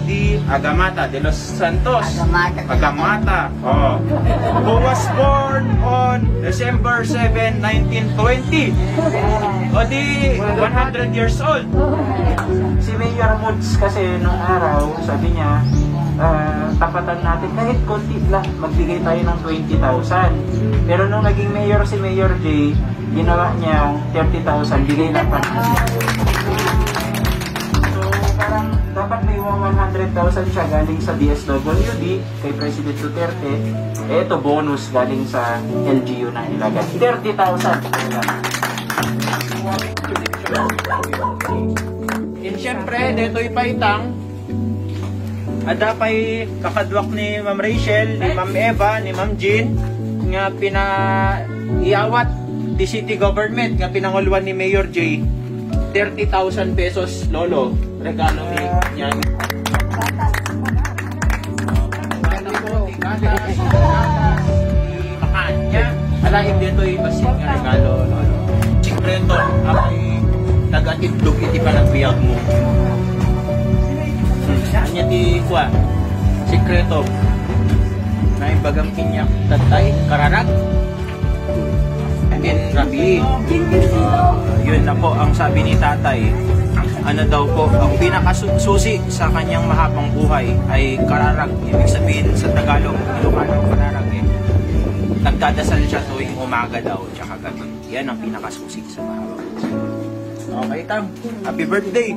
Di Agamata de los Santos. Agamata. Agamata. Oh. Who was born on December 7, 1920. O di 100 years old. Si Mayor Moods kasi nung araw, sabi niya, tapatan natin kahit konti lang, magbigay tayo ng 20,000. Pero nung naging mayor si Mayor J, ginawa niya 30,000, bigay lang pa. So parang dapat may 100,000 siya galing sa DSWD kay President Duterte. Ito bonus galing sa LGU na ilagay. 30,000. And syempre, deto'y paitang ada pa'y kakadwak ni Ma'am Rachel, ni Ma'am Eva, ni Ma'am Jean nga pinaiawat di city government nga pinanguluan ni Mayor J 30,000 pesos lolo regalo ni niya. Makaan niya alain dito'y basit nga regalo lolo. Sikreto ako'y nag-atitlog iti panagbiyak mo. Anya ti kuha sikreto na ibagang kinyak tatay kararag and then rabi. Yun na po ang sabi ni tatay, ano daw po ang pinakasusi sa kanyang mahabang buhay ay kararag. Ibig sabihin sa Tagalog Ilocano kararag nagdadasal siya tuwing umaga daw tsaka gabi. Yan ang pinakasusi sa mahabang buhay. Okay, Tam, happy birthday.